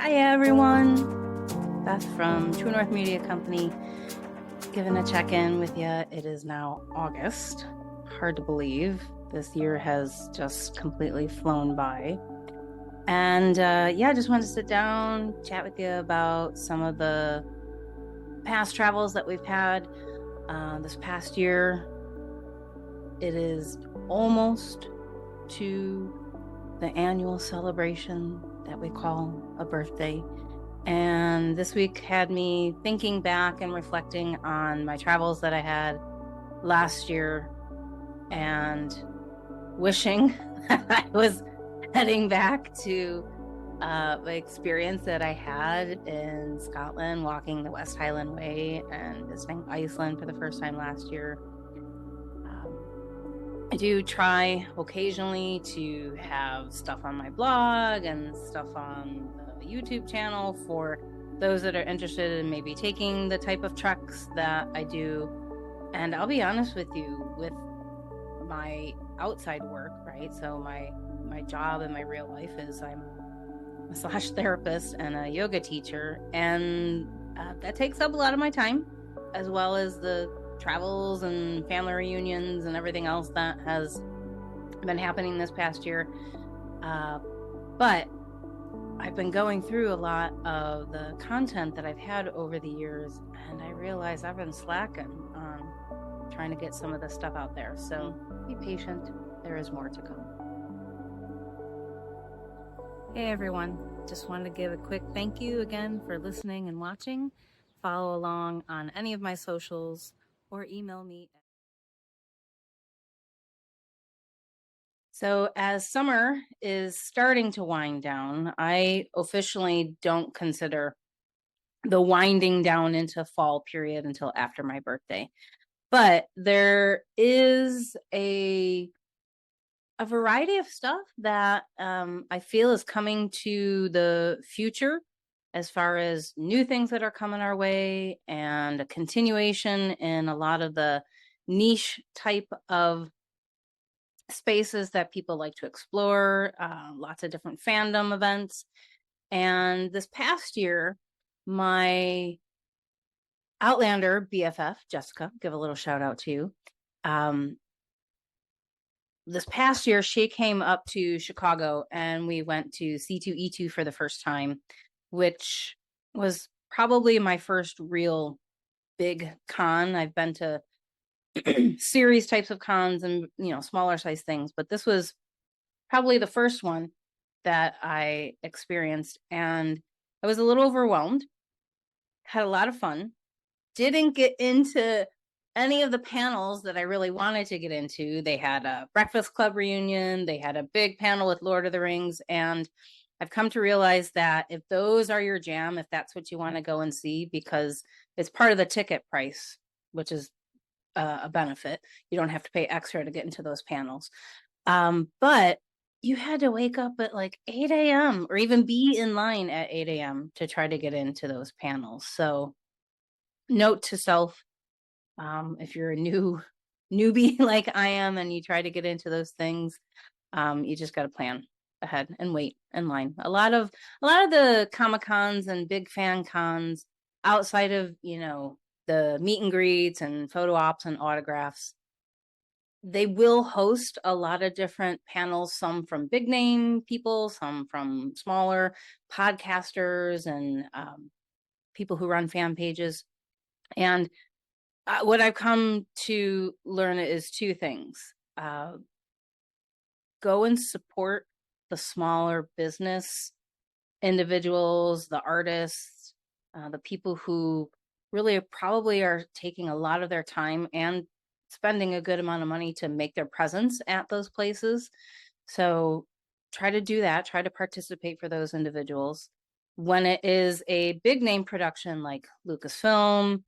Hi everyone, Beth from True North Media Company, giving a check-in with you. It is now August. Hard to believe. This year has just completely flown by. And I just wanted to sit down, chat with you about some of the past travels that we've had this past year. It is almost to the annual celebration that we call a birthday. And this week had me thinking back and reflecting on my travels that I had last year and wishing that I was heading back to the experience that I had in Scotland, walking the West Highland Way and visiting Iceland for the first time last year. I do try occasionally to have stuff on my blog and stuff on the YouTube channel for those that are interested in maybe taking the type of treks that I do. And I'll be honest with you, with my outside work, right? So my job in my real life is I'm a massage therapist and a yoga teacher, and that takes up a lot of my time, as well as the travels and family reunions and everything else that has been happening this past year. But I've been going through a lot of the content that I've had over the years, and I realize I've been slacking on trying to get some of this stuff out there. So be patient. There is more to come. Hey everyone, just wanted to give a quick thank you again for listening and watching. Follow along on any of my socials or email me. So as summer is starting to wind down, I officially don't consider the winding down into fall period until after my birthday. But there is a variety of stuff that I feel is coming to the future, as far as new things that are coming our way and a continuation in a lot of the niche type of spaces that people like to explore, lots of different fandom events. And this past year, my Outlander BFF, Jessica, give a little shout out to you. This past year, she came up to Chicago and we went to C2E2 for the first time, which was probably my first real big con. I've been to series types of cons and, smaller size things, but this was probably the first one that I experienced, and I was a little overwhelmed, had a lot of fun, didn't get into any of the panels that I really wanted to get into. They had a Breakfast Club reunion, they had a big panel with Lord of the Rings, and I've come to realize that if those are your jam, if that's what you want to go and see, because it's part of the ticket price, which is a benefit. You don't have to pay extra to get into those panels. But you had to wake up at like 8 a.m. or even be in line at 8 a.m. to try to get into those panels. So note to self, if you're a newbie like I am and you try to get into those things, you just got to plan ahead and wait in line. A lot of the Comic-Cons and big fan cons outside of, the meet and greets and photo ops and autographs, they will host a lot of different panels, some from big name people, some from smaller podcasters and people who run fan pages. And what I've come to learn is two things. Go and support the smaller business individuals, the artists, the people who really probably are taking a lot of their time and spending a good amount of money to make their presence at those places. So try to do that, try to participate for those individuals. When it is a big name production like Lucasfilm,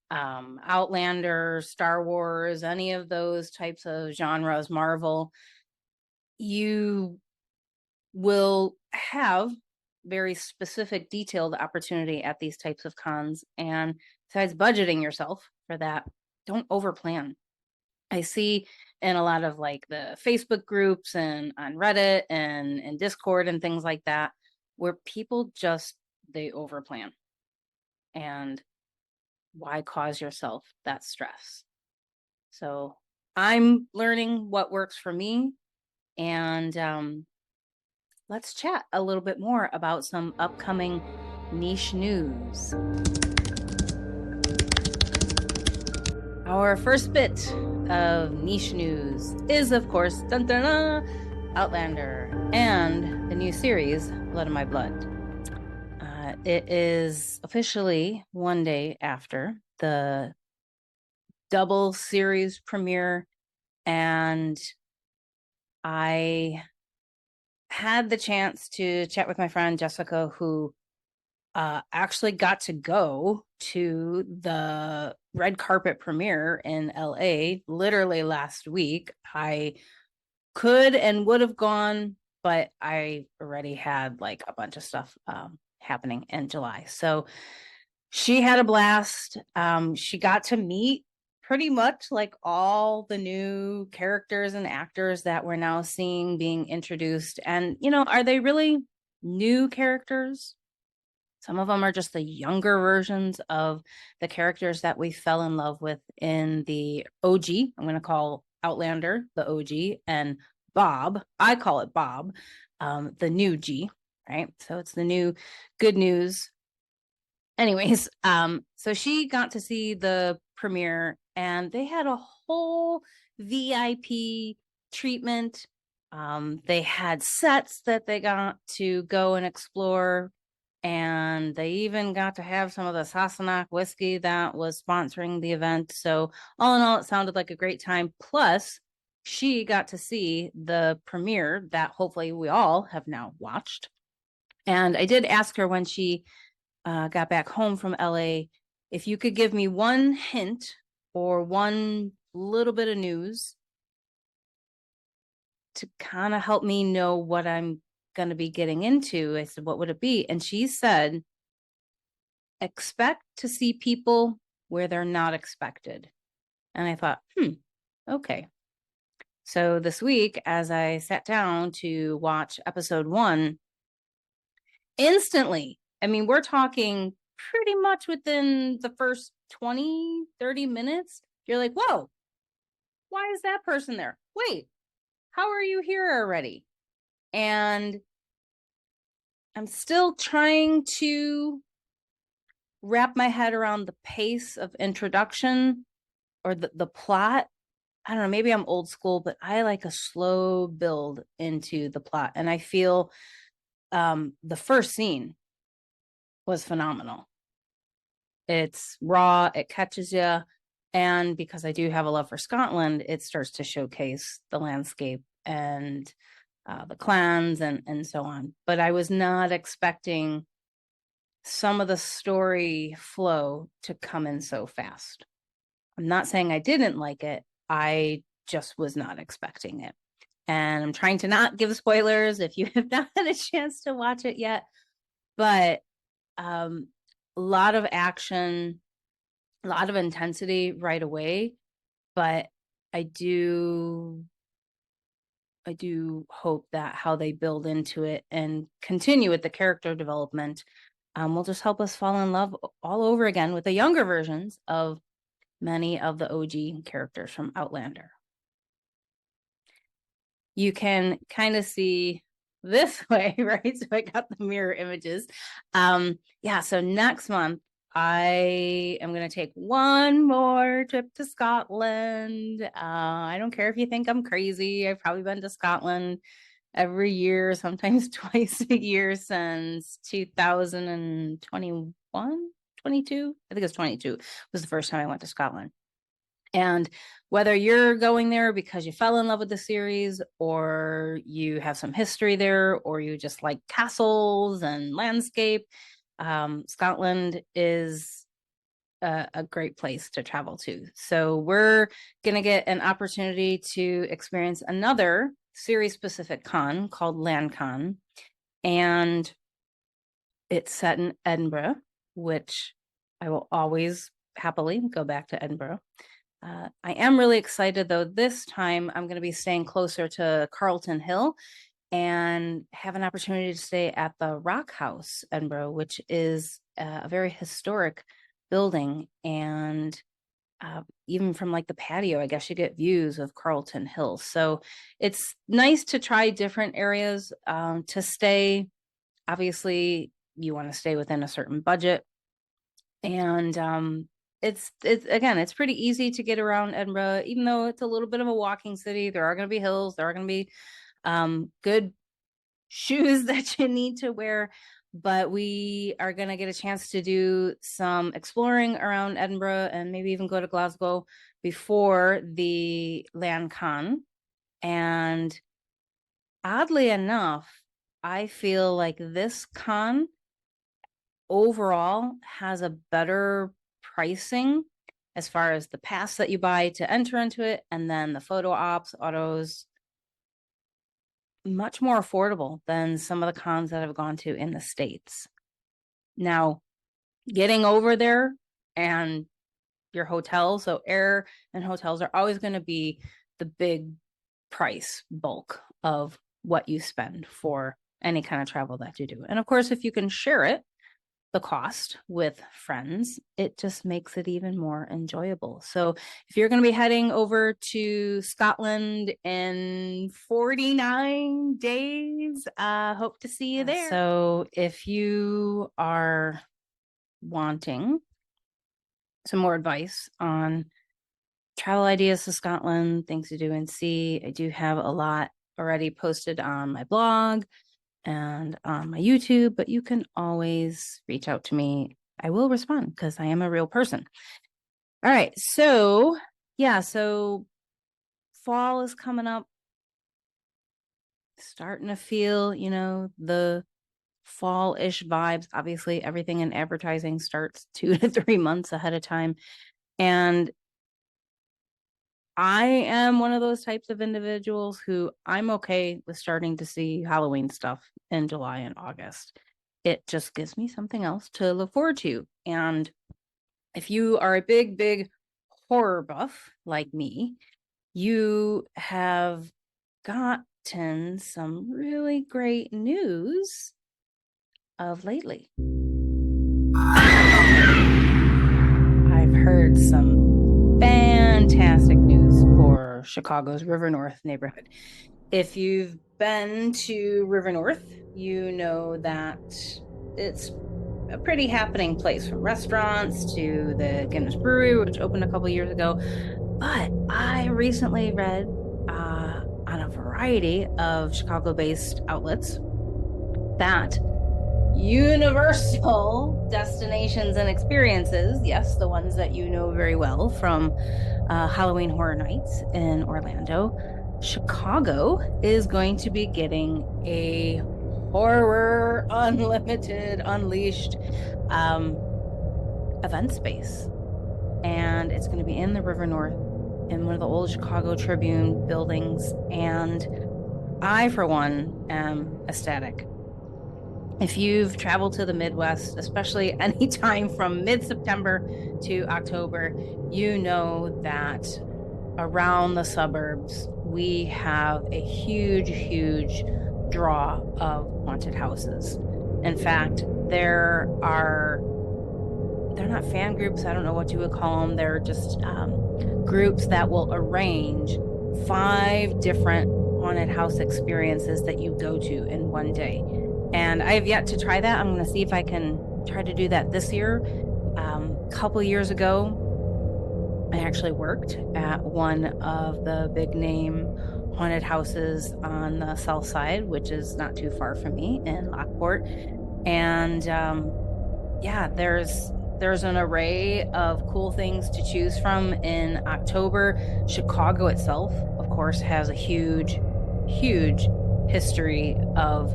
Outlander, Star Wars, any of those types of genres, Marvel, you will have very specific, detailed opportunity at these types of cons. And besides budgeting yourself for that, don't overplan. I see in a lot of like the Facebook groups and on Reddit and Discord and things like that, where people just they overplan. And why cause yourself that stress? So I'm learning what works for me. And let's chat a little bit more about some upcoming niche news. Our first bit of niche news is, of course, dun, dun, dun, Outlander and the new series, Blood of My Blood. It is officially one day after the double series premiere, and I had the chance to chat with my friend Jessica, who actually got to go to the red carpet premiere in LA literally last week. I could and would have gone, but I already had like a bunch of stuff happening in July. So she had a blast. She got to meet pretty much like all the new characters and actors that we're now seeing being introduced. And, are they really new characters? Some of them are just the younger versions of the characters that we fell in love with in the OG. I'm going to call Outlander the OG, and Bob, I call it Bob, the new G, right? So it's the new good news. Anyways, so she got to see the premiere, and they had a whole VIP treatment. They had sets that they got to go and explore, and they even got to have some of the Sassenach whiskey that was sponsoring the event. So all in all, it sounded like a great time. Plus, she got to see the premiere that hopefully we all have now watched. And I did ask her when she got back home from LA, if you could give me one hint or one little bit of news to kind of help me know what I'm going to be getting into. I said, what would it be? And she said, expect to see people where they're not expected. And I thought, okay. So this week, as I sat down to watch episode 1, instantly, I mean, we're talking pretty much within the first 20, 30 minutes, you're like, whoa, why is that person there? Wait, how are you here already? And I'm still trying to wrap my head around the pace of introduction or the plot. I don't know, maybe I'm old school, but I like a slow build into the plot. And I feel the first scene was phenomenal. It's raw, it catches you. And because I do have a love for Scotland, it starts to showcase the landscape and the clans and so on. But I was not expecting some of the story flow to come in so fast. I'm not saying I didn't like it. I just was not expecting it. And I'm trying to not give spoilers if you have not had a chance to watch it yet. But a lot of action, a lot of intensity right away. But I do hope that how they build into it and continue with the character development will just help us fall in love all over again with the younger versions of many of the OG characters from Outlander. You can kind of see this way, right? So I got the mirror images. So next month, I am going to take one more trip to Scotland. I don't care if you think I'm crazy. I've probably been to Scotland every year, sometimes twice a year since 2021, 22. I think it's 22 was the first time I went to Scotland. And whether you're going there because you fell in love with the series, or you have some history there, or you just like castles and landscape, Scotland is a great place to travel to. So we're going to get an opportunity to experience another series-specific con called LandCon. And it's set in Edinburgh, which I will always happily go back to Edinburgh. I am really excited, though. This time I'm going to be staying closer to Carlton Hill, and have an opportunity to stay at the Rock House, Edinburgh, which is a very historic building. And even from like the patio, I guess you get views of Carlton Hills. So it's nice to try different areas to stay. Obviously, you want to stay within a certain budget. And it's again, it's pretty easy to get around Edinburgh, even though it's a little bit of a walking city. There are going to be hills, there are going to be good shoes that you need to wear, but we are going to get a chance to do some exploring around Edinburgh and maybe even go to Glasgow before the LandCon. And oddly enough, I feel like this con overall has a better pricing as far as the pass that you buy to enter into it, and then the photo ops, autos, much more affordable than some of the cons that I've gone to in the States. Now, getting over there and your hotel, so air and hotels are always going to be the big price bulk of what you spend for any kind of travel that you do. And of course, if you can share it, the cost with friends, it just makes it even more enjoyable. So if you're going to be heading over to Scotland in 49 days, hope to see you there. So if you are wanting some more advice on travel ideas to Scotland, things to do and see, I do have a lot already posted on my blog and on my YouTube, but you can always reach out to me. I will respond because I am a real person. All right. So yeah, so fall is coming up. Starting to feel, the fall-ish vibes. Obviously, everything in advertising starts 2 to 3 months ahead of time. And I am one of those types of individuals who I'm okay with starting to see Halloween stuff in July and August. It just gives me something else to look forward to. And if you are a big, big horror buff like me, you have gotten some really great news of lately. I've heard some fantastic news for Chicago's River North neighborhood. If you've been to River North, you know that it's a pretty happening place, from restaurants to the Guinness Brewery, which opened a couple years ago. But I recently read on a variety of Chicago-based outlets that Universal destinations and experiences, yes, the ones that you know very well from Halloween Horror Nights in Orlando, Chicago is going to be getting a horror unlimited, unleashed event space. And it's going to be in the River North in one of the old Chicago Tribune buildings. And I, for one, am ecstatic. If you've traveled to the Midwest, especially anytime from mid-September to October, you know that around the suburbs, we have a huge, huge draw of haunted houses. In fact, they're not fan groups. I don't know what you would call them. They're just groups that will arrange 5 different haunted house experiences that you go to in one day. And I have yet to try that. I'm going to see if I can try to do that this year. A couple years ago, I actually worked at one of the big name haunted houses on the south side, which is not too far from me in Lockport. And yeah, there's an array of cool things to choose from in October. Chicago itself, of course, has a huge, huge history of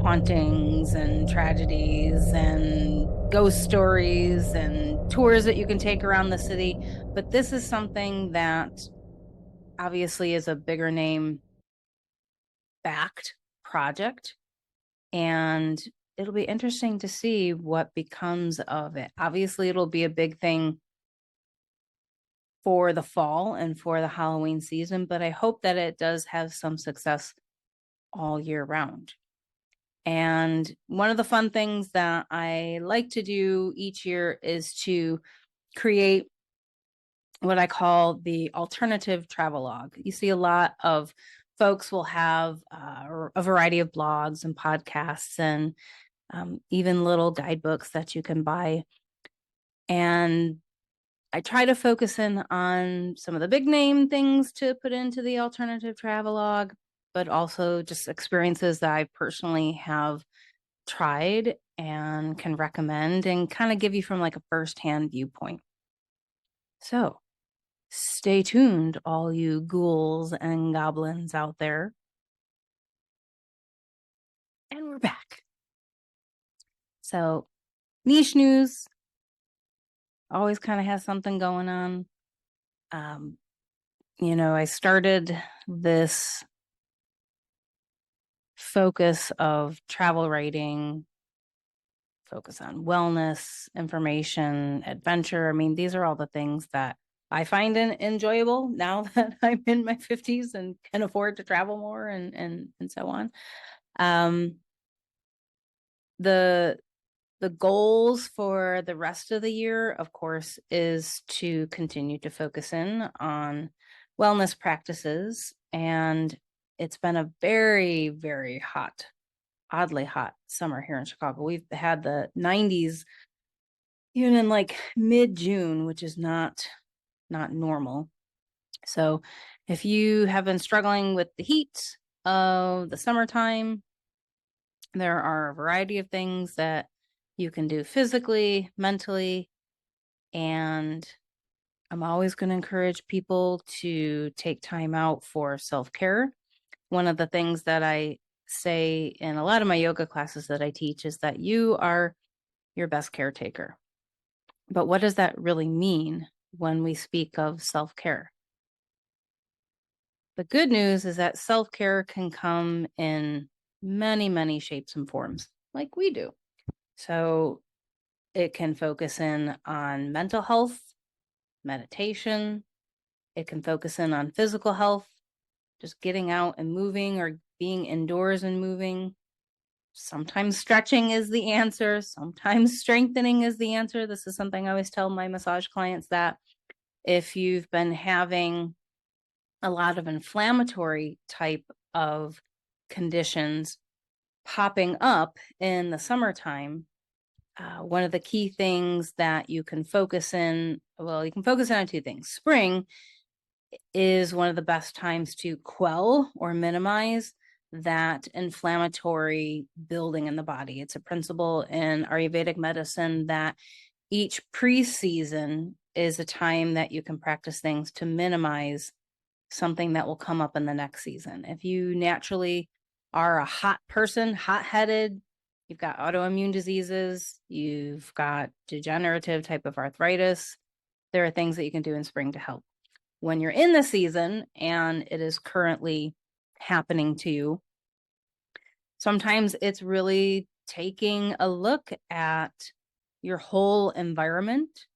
hauntings and tragedies and ghost stories and tours that you can take around the city. But this is something that obviously is a bigger name backed project. And it'll be interesting to see what becomes of it. Obviously, it'll be a big thing for the fall and for the Halloween season, but I hope that it does have some success all year round. And one of the fun things that I like to do each year is to create what I call the alternative travelogue. You see a lot of folks will have a variety of blogs and podcasts and even little guidebooks that you can buy. And I try to focus in on some of the big name things to put into the alternative travelogue, but also just experiences that I personally have tried and can recommend and kind of give you from like a firsthand viewpoint. So stay tuned, all you ghouls and goblins out there. And we're back. So, niche news always kind of has something going on. I started this focus of travel writing, focus on wellness, information, adventure. I mean, these are all the things that I find enjoyable now that I'm in my 50s and can afford to travel more and so on. The goals for the rest of the year, of course, is to continue to focus in on wellness practices. And it's been a very, very hot, oddly hot summer here in Chicago. We've had the 90s even in like mid-June, which is not normal. So if you have been struggling with the heat of the summertime, there are a variety of things that you can do physically, mentally, and I'm always going to encourage people to take time out for self-care. One of the things that I say in a lot of my yoga classes that I teach is that you are your best caretaker. But what does that really mean when we speak of self-care? The good news is that self-care can come in many, many shapes and forms, like we do. So it can focus in on mental health, meditation. It can focus in on physical health, just getting out and moving or being indoors and moving. Sometimes stretching is the answer. Sometimes strengthening is the answer. This is something I always tell my massage clients, that if you've been having a lot of inflammatory type of conditions popping up in the summertime, one of the key things that you can focus in, well, you can focus in on two things. Spring is one of the best times to quell or minimize that inflammatory building in the body. It's a principle in Ayurvedic medicine that each pre-season is a time that you can practice things to minimize something that will come up in the next season. If you naturally are a hot person, hot-headed, you've got autoimmune diseases, you've got degenerative type of arthritis, there are things that you can do in spring to help. When you're in the season and it is currently happening to you, sometimes it's really taking a look at your whole environment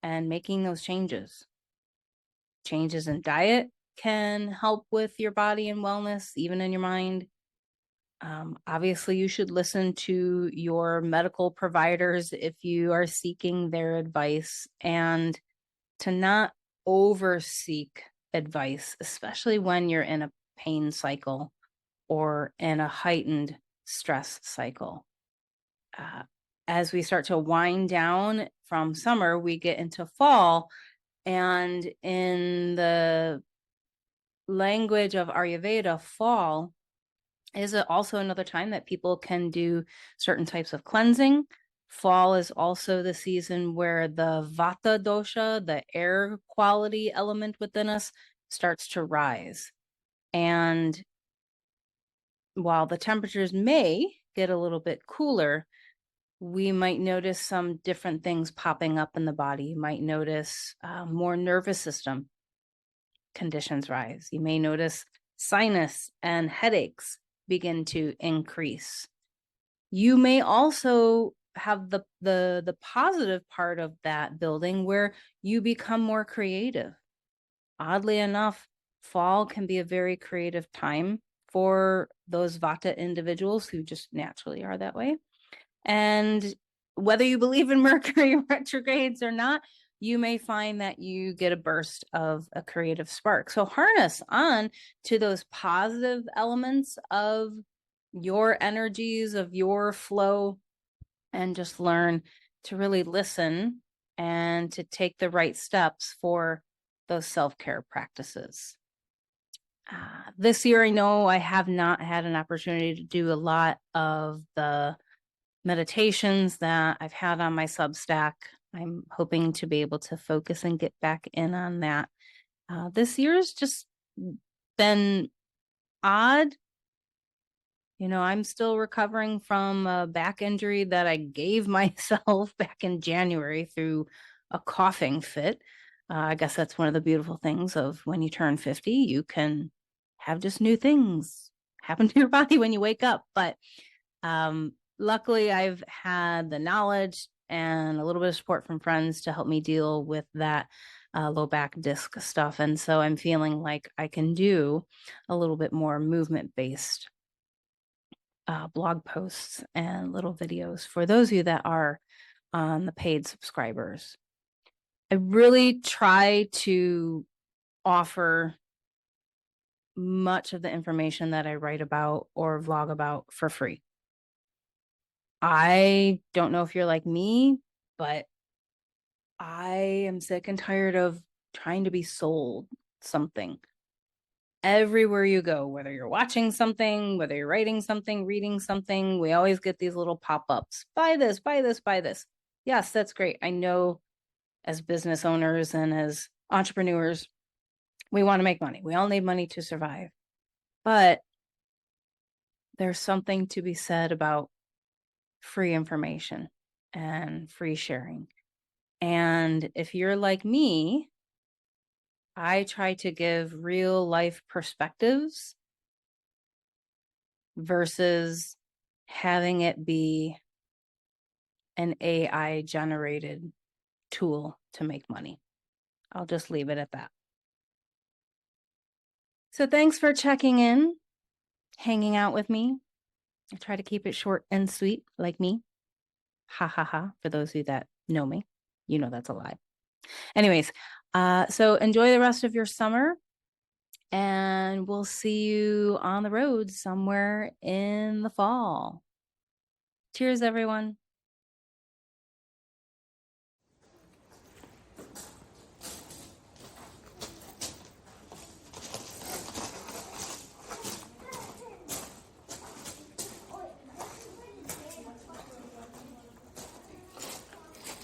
and making those changes. Changes in diet can help with your body and wellness, even in your mind. Obviously, you should listen to your medical providers if you are seeking their advice, and to not overseek advice, especially when you're in a pain cycle or in a heightened stress cycle. As we start to wind down from summer, we get into fall. And in the language of Ayurveda, fall is also another time that people can do certain types of cleansing. Fall is also the season where the Vata dosha, the air quality element within us, starts to rise. And while the temperatures may get a little bit cooler, we might notice some different things popping up in the body. You might notice more nervous system conditions rise. You may notice sinus and headaches begin to increase. You may also have the positive part of that building where you become more creative. Oddly enough, fall can be a very creative time for those Vata individuals who just naturally are that way. And whether you believe in Mercury retrogrades or not, you may find that you get a burst of a creative spark. So harness on to those positive elements of your energies, of your flow, and just learn to really listen and to take the right steps for those self-care practices. This year, I know I have not had an opportunity to do a lot of the meditations that I've had on my Substack. I'm hoping to be able to focus and get back in on that. This year's just been odd. You know, I'm still recovering from a back injury that I gave myself back in January through a coughing fit. I guess that's one of the beautiful things of when you turn 50, you can have just new things happen to your body when you wake up. But luckily, I've had the knowledge and a little bit of support from friends to help me deal with that low back disc stuff. And so I'm feeling like I can do a little bit more movement-based blog posts and little videos for those of you that are on the paid subscribers. I really try to offer much of the information that I write about or vlog about for free. I don't know if you're like me, but I am sick and tired of trying to be sold something. Everywhere you go, whether you're watching something, whether you're writing something, reading something, we always get these little pop-ups. Buy this, buy this, buy this. Yes, that's great. I know as business owners and as entrepreneurs, we want to make money. We all need money to survive. But there's something to be said about free information and free sharing. And if you're like me, I try to give real life perspectives versus having it be an AI generated tool to make money. I'll just leave it at that. So thanks for checking in, hanging out with me. I try to keep it short and sweet like me. Ha ha ha. For those of you that know me, you know that's a lie. Anyways, so enjoy the rest of your summer. And we'll see you on the road somewhere in the fall. Cheers, everyone.